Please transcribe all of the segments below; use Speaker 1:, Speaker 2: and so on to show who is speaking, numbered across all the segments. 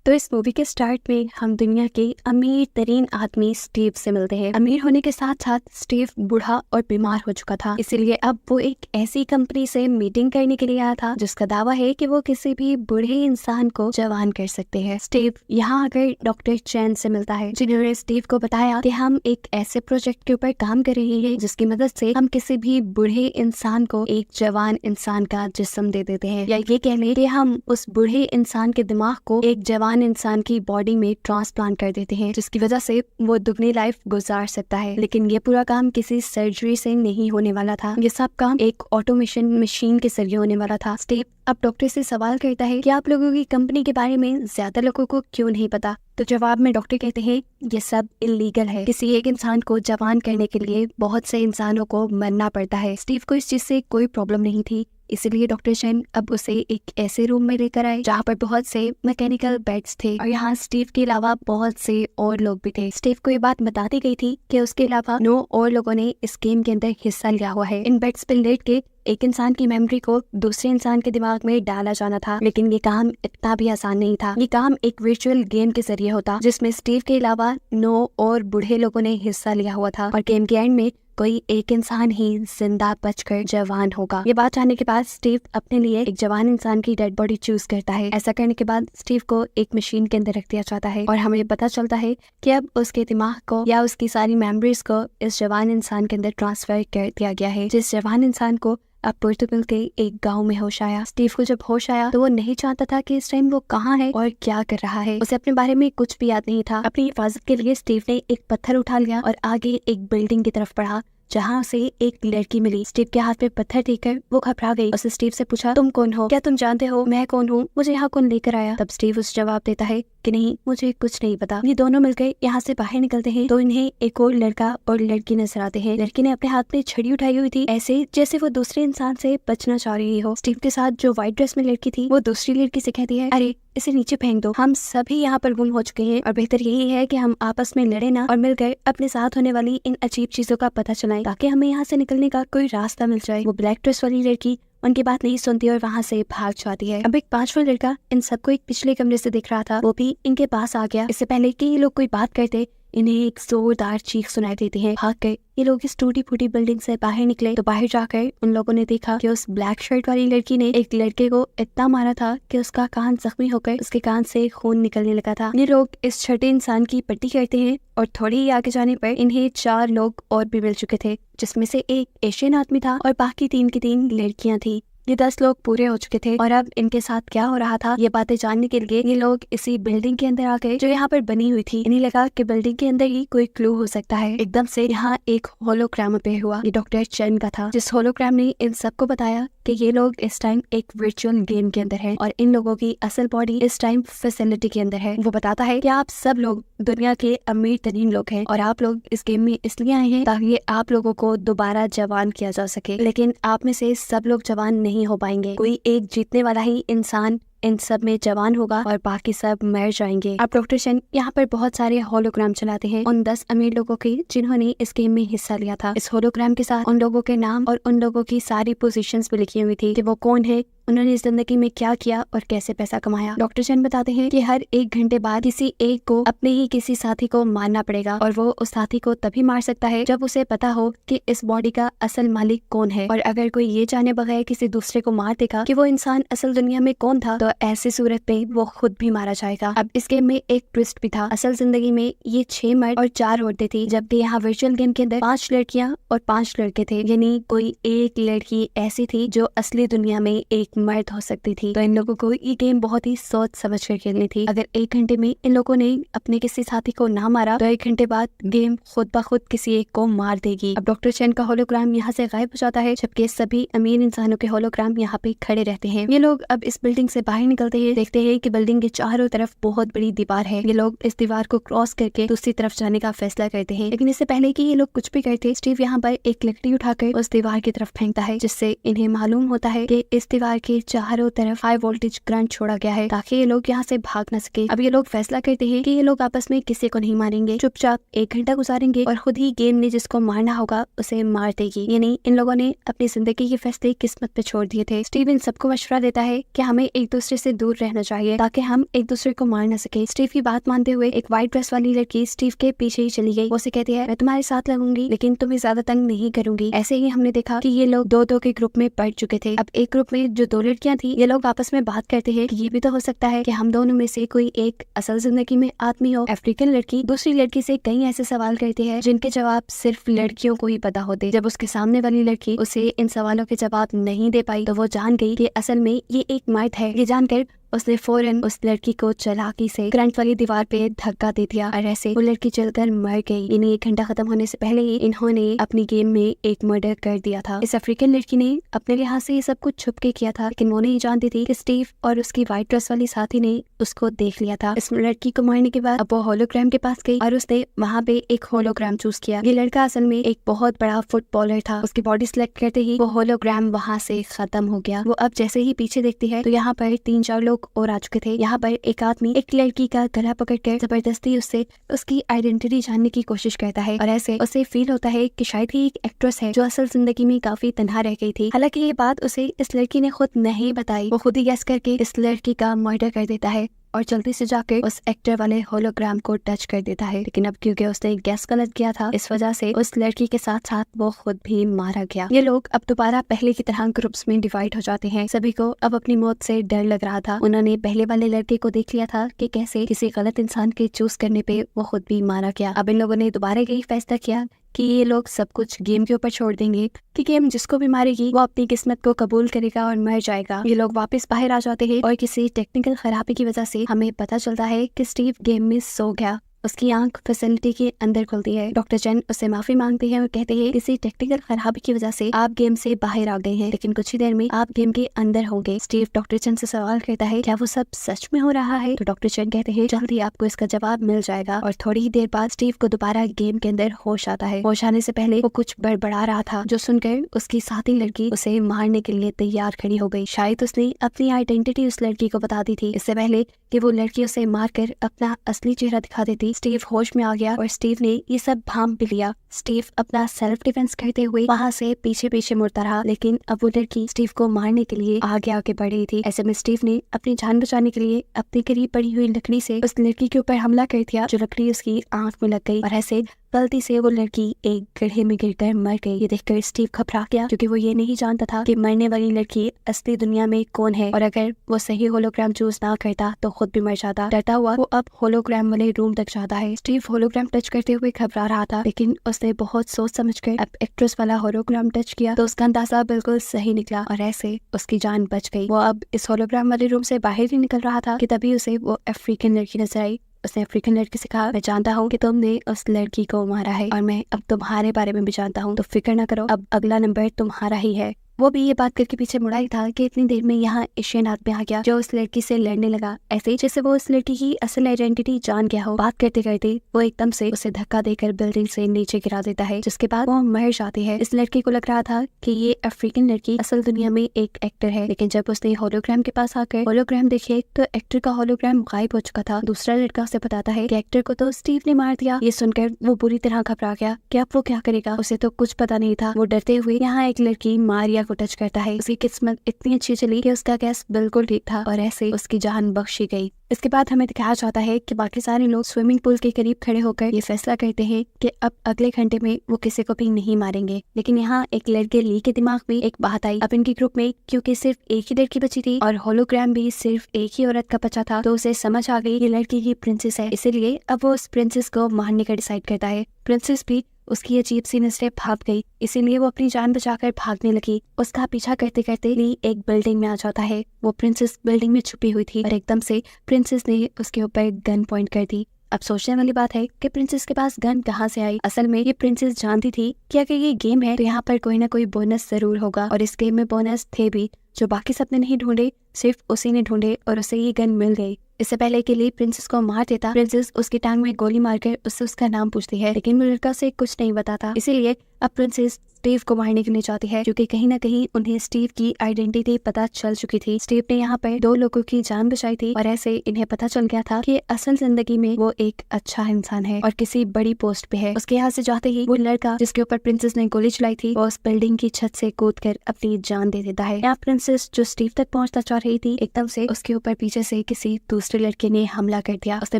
Speaker 1: तो इस मूवी के स्टार्ट में हम दुनिया के अमीर तरीन आदमी स्टीव से मिलते हैं। अमीर होने के साथ साथ स्टीव बूढ़ा और बीमार हो चुका था, इसीलिए अब वो एक ऐसी कंपनी से मीटिंग करने के लिए आया था जिसका दावा है कि वो किसी भी बूढ़े इंसान को जवान कर सकते हैं। स्टीव यहाँ आकर डॉक्टर चैन से मिलता है, जिन्होंने स्टीव को बताया कि हम एक ऐसे प्रोजेक्ट के ऊपर काम कर रहे हैं जिसकी मदद से हम किसी भी बूढ़े इंसान को एक जवान इंसान का जिस्म दे देते हैं, या ये कह लें कि हम उस बूढ़े इंसान के दिमाग को एक जवान इंसान की बॉडी में ट्रांसप्लांट कर देते हैं, जिसकी वजह से वो दुगनी लाइफ गुजार सकता है। लेकिन ये पूरा काम किसी सर्जरी से नहीं होने वाला था, ये सब काम एक ऑटोमेशन मशीन के जरिए होने वाला था। स्टीव अब डॉक्टर से सवाल करता है कि आप लोगों की कंपनी के बारे में ज्यादा लोगों को क्यों नहीं पता। तो जवाब में डॉक्टर कहते हैं ये सब इलीगल है, किसी एक इंसान को जवान करने के लिए बहुत से इंसानों को मरना पड़ता है। स्टीव को इस चीज से कोई प्रॉब्लम नहीं थी, इसलिए डॉक्टर चैन अब उसे एक ऐसे रूम में लेकर आए जहाँ पर बहुत से मैकेनिकल बेड्स थे और यहाँ स्टीव के अलावा बहुत से और लोग भी थे। स्टीव को ये बात बता दी गई थी कि उसके अलावा 9 और लोगों ने इस गेम के अंदर हिस्सा लिया हुआ है। इन बेड्स पर लेट के एक इंसान की मेमोरी को दूसरे इंसान के दिमाग में डाला जाना था, लेकिन ये काम इतना भी आसान नहीं था। ये काम एक वर्चुअल गेम के जरिए होता जिसमें स्टीव के अलावा 9 और बूढ़े लोगों ने हिस्सा लिया हुआ था और गेम के एंड में कोई एक इंसान ही जिंदा बचकर जवान होगा। ये बात जानने के बाद स्टीव अपने लिए एक जवान इंसान की डेड बॉडी चूज करता है। ऐसा करने के बाद स्टीव को एक मशीन के अंदर रख दिया जाता है और हमें पता चलता है कि अब उसके दिमाग को या उसकी सारी मेमोरीज को इस जवान इंसान के अंदर ट्रांसफर कर दिया गया है, जिस जवान इंसान को अब पुर्तगाल के एक गांव में होश आया। स्टीव को जब होश आया तो वो नहीं जानता था कि इस टाइम वो कहाँ है और क्या कर रहा है। उसे अपने बारे में कुछ भी याद नहीं था। अपनी हिफाजत के लिए स्टीव ने एक पत्थर उठा लिया और आगे एक बिल्डिंग की तरफ बढ़ा जहाँ उसे एक लड़की मिली। स्टीव के हाथ में पत्थर देखकर वो घबरा गई। उसने स्टीव से पूछा, तुम कौन हो? क्या तुम जानते हो मैं कौन हूँ? मुझे यहाँ कौन लेकर आया? तब स्टीव उस जवाब देता है कि नहीं, मुझे कुछ नहीं पता। ये दोनों मिलकर यहाँ से बाहर निकलते हैं तो इन्हें एक और लड़का और लड़की नजर आते हैं। लड़की ने अपने हाथ में छड़ी उठाई हुई थी, ऐसे जैसे वो दूसरे इंसान से बचना चाह रही हो। स्टीव के साथ जो व्हाइट ड्रेस में लड़की थी वो दूसरी लड़की से कहती है, अरे इसे नीचे फेंक दो, हम सभी यहाँ पर गुम हो चुके हैं और बेहतर यही है कि हम आपस में लड़े ना और मिलकर अपने साथ होने वाली इन अजीब चीजों का पता चलाएं ताकि हमें यहाँ से निकलने का कोई रास्ता मिल जाए। वो ब्लैक ड्रेस वाली लड़की उनकी बात नहीं सुनती और वहाँ से भाग जाती है। अब एक 5वां लड़का इन सबको एक पिछले कमरे से देख रहा था, वो भी इनके पास आ गया। इससे पहले कि ये लोग कोई बात करते इन्हें एक जोरदार चीख सुनाई देती है। भाग कर ये लोग इस टूटी फूटी बिल्डिंग से बाहर निकले तो बाहर जाकर उन लोगों ने देखा कि उस ब्लैक शर्ट वाली लड़की ने एक लड़के को इतना मारा था कि उसका कान जख्मी होकर उसके कान से खून निकलने लगा था। ये लोग इस छठे इंसान की पट्टी करते हैं और थोड़ी ही आगे जाने पर इन्हें 4 लोग और भी मिल चुके थे, जिसमें से एक एशियन आदमी था और बाकी 3 की 3 लड़कियां थी। ये 10 लोग पूरे हो चुके थे और अब इनके साथ क्या हो रहा था ये बातें जानने के लिए ये लोग इसी बिल्डिंग के अंदर आ गए जो यहाँ पर बनी हुई थी। इन्हें लगा कि बिल्डिंग के अंदर ही कोई क्लू हो सकता है। एकदम से यहाँ एक होलोग्राम अपीयर हुआ। ये डॉक्टर चैन का था, जिस होलोग्राम ने इन सबको बताया कि ये लोग इस टाइम एक वर्चुअल गेम के अंदर है और इन लोगों की असल बॉडी इस टाइम फैसिलिटी के अंदर है। वो बताता है कि आप सब लोग दुनिया के अमीर तरीन लोग हैं और आप लोग इस गेम में इसलिए आए हैं ताकि आप लोगों को दोबारा जवान किया जा सके, लेकिन आप में से सब लोग जवान नहीं हो पाएंगे। कोई एक जीतने वाला ही इंसान इन सब में जवान होगा और बाकी सब मर जाएंगे। अब डॉक्टर चैन यहाँ पर बहुत सारे होलोग्राम चलाते हैं उन 10 अमीर लोगों के जिन्होंने इस गेम में हिस्सा लिया था। इस होलोग्राम के साथ उन लोगों के नाम और उन लोगों की सारी पोजीशंस भी लिखी हुई थी कि वो कौन है, उन्होंने इस जिंदगी में क्या किया और कैसे पैसा कमाया। डॉक्टर चैन बताते हैं कि हर 1 घंटे बाद किसी एक को अपने ही किसी साथी को मारना पड़ेगा और वो उस साथी को तभी मार सकता है जब उसे पता हो कि इस बॉडी का असल मालिक कौन है। और अगर कोई ये जाने बगैर किसी दूसरे को मार देगा कि वो इंसान असल दुनिया में कौन था तो ऐसी सूरत में वो खुद भी मारा जाएगा। अब इस गेम में एक ट्विस्ट भी था। असल जिंदगी में ये 6 मर्द और 4 औरतें थी, जबकि यहाँ वर्चुअल गेम के अंदर 5 लड़कियां और 5 लड़के थे, यानी कोई एक लड़की ऐसी थी जो असली दुनिया में एक मर्द हो सकती थी। तो इन लोगों को ये गेम बहुत ही सोच समझ कर खेलनी थी। अगर 1 घंटे में इन लोगों ने अपने किसी साथी को ना मारा तो 1 घंटे बाद गेम खुद ब खुद किसी एक को मार देगी। अब डॉक्टर चैन का होलोग्राम यहाँ से गायब हो जाता है, जबकि सभी अमीर इंसानों के होलोग्राम यहाँ पे खड़े रहते हैं। ये लोग अब इस बिल्डिंग से बाहर निकलते हैं, देखते हैं कि बिल्डिंग के चारों तरफ बहुत बड़ी दीवार है। ये लोग इस दीवार को क्रॉस करके दूसरी तरफ जाने का फैसला करते हैं, लेकिन इससे पहले कि ये लोग कुछ भी करते स्टीव यहाँ पर एक लकड़ी उठाकर उस दीवार की तरफ फेंकता है, जिससे इन्हें मालूम होता है कि इस दीवार के चारों तरफ हाई वोल्टेज करंट छोड़ा गया है ताकि ये लोग यहाँ से भाग न सके। अब ये लोग फैसला करते हैं कि ये लोग आपस में किसी को नहीं मारेंगे, चुपचाप 1 घंटा गुजारेंगे और खुद ही गेम ने जिसको मारना होगा उसे मार देगी। यानी इन लोगों ने अपनी जिंदगी के फैसले किस्मत पे छोड़ दिए थे। स्टीव इन सबको मशवरा देता है कि हमें एक दूसरे से दूर रहना चाहिए ताकि हम एक दूसरे को मार न सके। स्टीव की बात मानते हुए एक व्हाइट ड्रेस वाली लड़की स्टीव के पीछे ही चली गई। वो उसे कहती है मैं तुम्हारे साथ लगूंगी लेकिन तुम्हें ज्यादा तंग नहीं करूंगी। ऐसे ही हमने देखा कि ये लोग 2-2 के ग्रुप में पड़ चुके थे। अब एक ग्रुप में जो 2 लड़कियां थी ये लोग आपस में बात करते हैं कि ये भी तो हो सकता है कि हम दोनों में से कोई एक असल जिंदगी में आदमी हो। अफ्रीकन लड़की दूसरी लड़की से कई ऐसे सवाल करती है जिनके जवाब सिर्फ लड़कियों को ही पता होते। जब उसके सामने वाली लड़की उसे इन सवालों के जवाब नहीं दे पाई तो वो जान गई कि असल में ये एक मर्द है। ये जानकर उसने फौरन उस लड़की को चालाकी से करंट वाली दीवार पे धक्का दे दिया और ऐसे वो लड़की चलकर मर गई। यानी 1 घंटा खत्म होने से पहले ही इन्होंने अपनी गेम में एक मर्डर कर दिया था। इस अफ्रीकन लड़की ने अपने लिहाज से ये सब कुछ छुप के किया था लेकिन वो नहीं जानती थी कि स्टीव और उसकी व्हाइट ड्रेस वाली साथी ने उसको देख लिया था। इस लड़की को मारने के बाद अब वो होलोग्राम के पास गई और उसने वहाँ पे एक होलोग्राम चूज किया। ये लड़का असल में एक बहुत बड़ा फुटबॉलर था। उसकी बॉडी सिलेक्ट करते ही वो होलोग्राम वहाँ से खत्म हो गया। वो अब जैसे ही पीछे देखती है तो यहाँ पर 3-4 लोग और आ चुके थे। यहाँ पर एक आदमी एक लड़की का गला पकड़कर जबरदस्ती उससे उसकी आइडेंटिटी जानने की कोशिश करता है और ऐसे उसे फील होता है कि शायद ही एक एक्ट्रेस है जो असल जिंदगी में काफी तन्हा रह गई थी। हालांकि ये बात उसे इस लड़की ने खुद नहीं बताई। वो खुद ही गैस करके इस लड़की का मर्डर कर देता है और जल्दी से जाकर उस एक्टर वाले होलोग्राम को टच कर देता है। लेकिन अब क्योंकि उसने गैस गलत किया था इस वजह से उस लड़की के साथ साथ वो खुद भी मारा गया। ये लोग अब दोबारा पहले की तरह ग्रुप्स में डिवाइड हो जाते हैं। सभी को अब अपनी मौत से डर लग रहा था। उन्होंने पहले वाले लड़के को देख लिया था कि कैसे किसी गलत इंसान के चूज करने पे वो खुद भी मारा गया। अब इन लोगों ने दोबारा यही फैसला किया कि ये लोग सब कुछ गेम के ऊपर छोड़ देंगे कि गेम जिसको भी मारेगी वो अपनी किस्मत को कबूल करेगा और मर जाएगा। ये लोग वापस बाहर आ जाते हैं और किसी टेक्निकल खराबी की वजह से हमें पता चलता है कि स्टीव गेम में सो गया। उसकी आंख फैसिलिटी के अंदर खुलती है। डॉक्टर चेन उससे माफी मांगते हैं और कहते हैं किसी टेक्निकल खराबी की वजह से आप गेम से बाहर आ गए हैं लेकिन कुछ ही देर में आप गेम के अंदर होंगे। स्टीव डॉक्टर चेन से सवाल करता है क्या वो सब सच में हो रहा है? तो डॉक्टर चेन कहते हैं जल्दी आपको इसका जवाब मिल जाएगा। और थोड़ी ही देर बाद स्टीव को दोबारा गेम के अंदर होश आता है। होश आने से पहले वो कुछ बड़बड़ा रहा था जो सुनकर उसकी साथी लड़की उसे मारने के लिए तैयार खड़ी हो गई। शायद उसने अपनी आइडेंटिटी उस लड़की को बता दी थी इससे पहले कि वो लड़की उसे मारकर अपना असली चेहरा दिखा देती। स्टीव होश में आ गया और स्टीव ने ये सब भांप भी लिया। स्टीव अपना सेल्फ डिफेंस करते हुए वहाँ से पीछे पीछे मुड़ता रहा लेकिन अब वो लड़की स्टीव को मारने के लिए आगे आगे बढ़ रही थी। ऐसे में स्टीव ने अपनी जान बचाने के लिए अपनी करीब पड़ी हुई लकड़ी से उस लड़की के ऊपर हमला कर दिया जो लकड़ी उसकी आंख में लग गई और ऐसे गलती से वो लड़की एक गड्ढे में गिरकर मर गई। ये देखकर स्टीव घबरा गया क्योंकि वो ये नहीं जानता था कि मरने वाली लड़की असली दुनिया में कौन है और अगर वो सही होलोग्राम चूज ना करता तो खुद भी मर जाता। डरता हुआ वो अब होलोग्राम वाले रूम तक जाता है। स्टीव होलोग्राम टच करते हुए घबरा रहा था लेकिन उसने बहुत सोच समझकर अब एक्ट्रेस वाला होलोग्राम टच किया तो उसका अंदाजा बिल्कुल सही निकला और ऐसे उसकी जान बच गई। वो अब इस होलोग्राम वाले रूम से बाहर ही निकल रहा था कि तभी उसे वो अफ्रीकन लड़की नजर आई। उसने अफ्रीकन लड़की से कहा मैं जानता हूँ कि तुमने उस लड़की को मारा है और मैं अब तुम्हारे बारे में भी जानता हूँ तो फिक्र ना करो, अब अगला नंबर तुम्हारा ही है। वो भी ये बात करके पीछे मुड़ा ही था कि इतनी देर में यहाँ एशियन आदमी आ गया जो उस लड़की से लड़ने लगा ऐसे जैसे वो उस लड़की की असल आइडेंटिटी जान गया हो। बात करते करते वो एकदम से उसे धक्का देकर बिल्डिंग से नीचे गिरा देता है जिसके बाद वो मर जाती है। इस लड़की को लग रहा था कि ये अफ्रीकन लड़की असल दुनिया में एक एक्टर है लेकिन जब उसने होलोग्राम के पास आकर होलोग्राम देखे तो एक्टर का होलोग्राम गायब हो चुका था। दूसरा लड़का उसे बताता है कि एक्टर को तो स्टीव ने मार दिया। ये सुनकर वो बुरी तरह घबरा गया कि अब वो क्या करेगा, उसे तो कुछ पता नहीं था। वो डरते हुए यहाँ एक लड़की मारिया को टच करता है। उसकी किस्मत इतनी अच्छी चली कि उसका गैस बिल्कुल ठीक था और ऐसे उसकी जान बख्शी गई। इसके बाद हमें दिखाया जाता है कि बाकी सारे लोग स्विमिंग पूल के करीब खड़े होकर ये फैसला करते हैं कि अब अगले घंटे में वो किसी को भी नहीं मारेंगे। लेकिन यहाँ एक लड़के ली के दिमाग में एक बात आई। अब इनके ग्रुप में क्योंकि सिर्फ एक ही लड़की बची थी और होलोग्राम भी सिर्फ एक ही औरत का बचा था तो उसे समझ आ गई ये लड़की ही प्रिंसेस है। इसीलिए अब वो उस प्रिंसेस को मारने का डिसाइड करता है। प्रिंसेस भी उसकी अजीब सी नजरें भाग गई इसीलिए वो अपनी जान बचाकर भागने लगी। उसका पीछा करते करते ली एक बिल्डिंग में आ जाता है। वो प्रिंसेस बिल्डिंग में छुपी हुई थी और एकदम से प्रिंसेस ने उसके ऊपर गन पॉइंट कर दी। अब सोचने वाली बात है कि प्रिंसेस के पास गन कहाँ से आई। असल में ये प्रिंसेस जानती थी कि अगर ये गेम है तो यहाँ पर कोई ना कोई बोनस जरूर होगा और इस गेम में बोनस थे भी जो बाकी सबने नहीं ढूंढे, सिर्फ उसी ने ढूंढे और उसे ये गन मिल गई। इससे पहले के लिए प्रिंसेस को मार देता, प्रिंसेस उसकी टांग में गोली मारकर उससे उसका नाम पूछती है लेकिन वो लड़का से कुछ नहीं बताता। इसीलिए अब प्रिंसेस स्टीव को मारने के लिए चाहती है क्योंकि कहीं ना कहीं उन्हें स्टीव की आइडेंटिटी पता चल चुकी थी। स्टीव ने यहाँ पर 2 लोगों की जान बचाई थी और ऐसे इन्हें पता चल गया था कि असल जिंदगी में वो एक अच्छा इंसान है और किसी बड़ी पोस्ट पे है। उसके यहाँ से जाते ही वो लड़का जिसके ऊपर प्रिंसेस ने गोली चलाई थी वो उस बिल्डिंग की छत से कूदकर अपनी जान दे देता है। यहाँ प्रिंसेस जो स्टीव तक पहुँचना चाह रही थी एकदम से उसके ऊपर पीछे से किसी दूसरे लड़के ने हमला कर दिया। उसने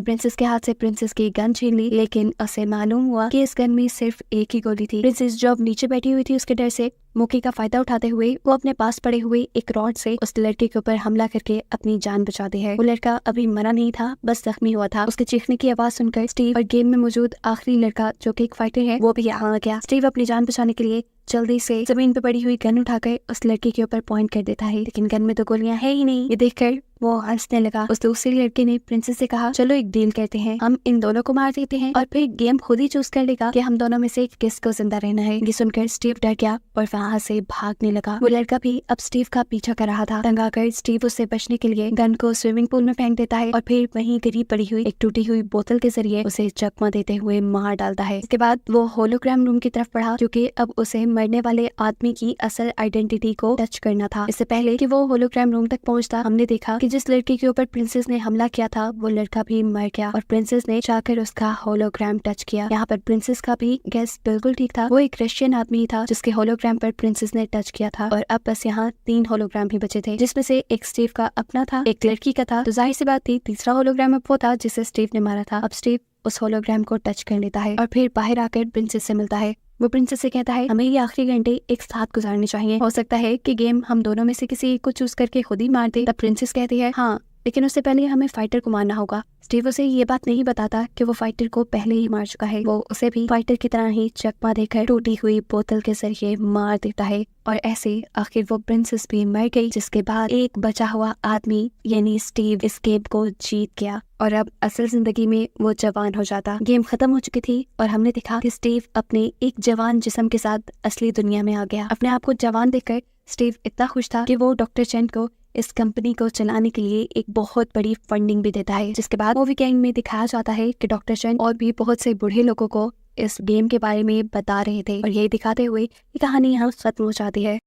Speaker 1: प्रिंसेस के हाथ से प्रिंसेस की गन छीन ली, लेकिन उसे मालूम हुआ कि इस गन में सिर्फ एक ही गोली थी। प्रिंसेस जो अब नीचे बैठी हुई थी उसके डर से मौके का फायदा उठाते हुए वो अपने पास पड़े हुए एक रॉड से उस लड़के के ऊपर हमला करके अपनी जान बचाती है। वो लड़का अभी मरा नहीं था, बस जख्मी हुआ था। उसके चीखने की आवाज सुनकर स्टीव और गेम में मौजूद आखिरी लड़का जो कि एक फाइटर है वो भी यहाँ आ गया। स्टीव अपनी जान बचाने के लिए जल्दी से जमीन पे पड़ी हुई गन उठाकर उस लड़के के ऊपर पॉइंट कर देता है, लेकिन गन में तो गोलियां है ही नहीं। ये देखकर वो हंसने लगा। उस दूसरे लड़के ने प्रिंसेस से कहा, चलो एक डील करते हैं, हम इन दोनों को मार देते हैं और फिर गेम खुद ही चूज कर लेगा कि हम दोनों में से किसको जिंदा रहना है। ये सुनकर स्टीव डर गया और वहाँ से भागने लगा। वो लड़का भी अब स्टीव का पीछा कर रहा था। तंग आकर स्टीव उससे बचने के लिए गन को स्विमिंग पूल में फेंक देता है और फिर वहीं गिरी पड़ी हुई एक टूटी हुई बोतल के जरिए उसे चकमा देते हुए मार डालता है। इसके बाद वो होलोग्राम रूम की तरफ बढ़ा क्योंकि अब उसे मरने वाले आदमी की असल आइडेंटिटी को टच करना था। इससे पहले कि वो होलोग्राम रूम तक पहुंचता हमने देखा कि जिस लड़के के ऊपर प्रिंसेस ने हमला किया था वो लड़का भी मर गया और प्रिंसेस ने जाकर उसका होलोग्राम टच किया। यहाँ पर प्रिंसेस का भी गैस बिल्कुल ठीक था। वो एक रशियन आदमी था जिसके होलोग्राम पर प्रिंसेस ने टच किया था और अब बस यहाँ 3 होलोग्राम ही बचे थे, जिसमें से एक स्टीव का अपना था, एक लड़की का था। तो जाहिर सी बात थी तीसरा होलोग्राम अब वो था जिसे स्टीव ने मारा था। अब स्टीव उस होलोग्राम को टच कर लेता है और फिर बाहर आकर प्रिंसेस से मिलता है। वो प्रिंसेस से कहता है हमें ये आखिरी घंटे एक साथ गुजारने चाहिए, हो सकता है कि गेम हम दोनों में से किसी एक को चूज करके खुद ही मार दे। तब प्रिंसेस कहती है हाँ, लेकिन उससे पहले हमें फाइटर को मारना होगा। स्टीव उसे ये बात नहीं बताता कि वो फाइटर को पहले ही मार चुका है। वो उसे भी फाइटर की तरह ही चकमा देकर टूटी हुई बोतल के जरिए मार देता है और ऐसे आखिर वो प्रिंसेस भी मर गई, जिसके बाद एक बचा हुआ आदमी यानी स्टीव इस गेम को जीत गया और अब असल जिंदगी में वो जवान हो जाता। गेम खत्म हो चुकी थी और हमने देखा कि स्टीव अपने एक जवान जिस्म के साथ असली दुनिया में आ गया। अपने आप को जवान देखकर स्टीव इतना खुश था कि वो डॉक्टर चेन को इस कंपनी को चलाने के लिए एक बहुत बड़ी फंडिंग भी देता है। जिसके बाद मूवी गैंग में दिखाया जाता है कि डॉक्टर चेन और भी बहुत से बूढ़े लोगों को इस गेम के बारे में बता रहे थे और यही दिखाते हुए ये कहानी यहाँ खत्म हो जाती है।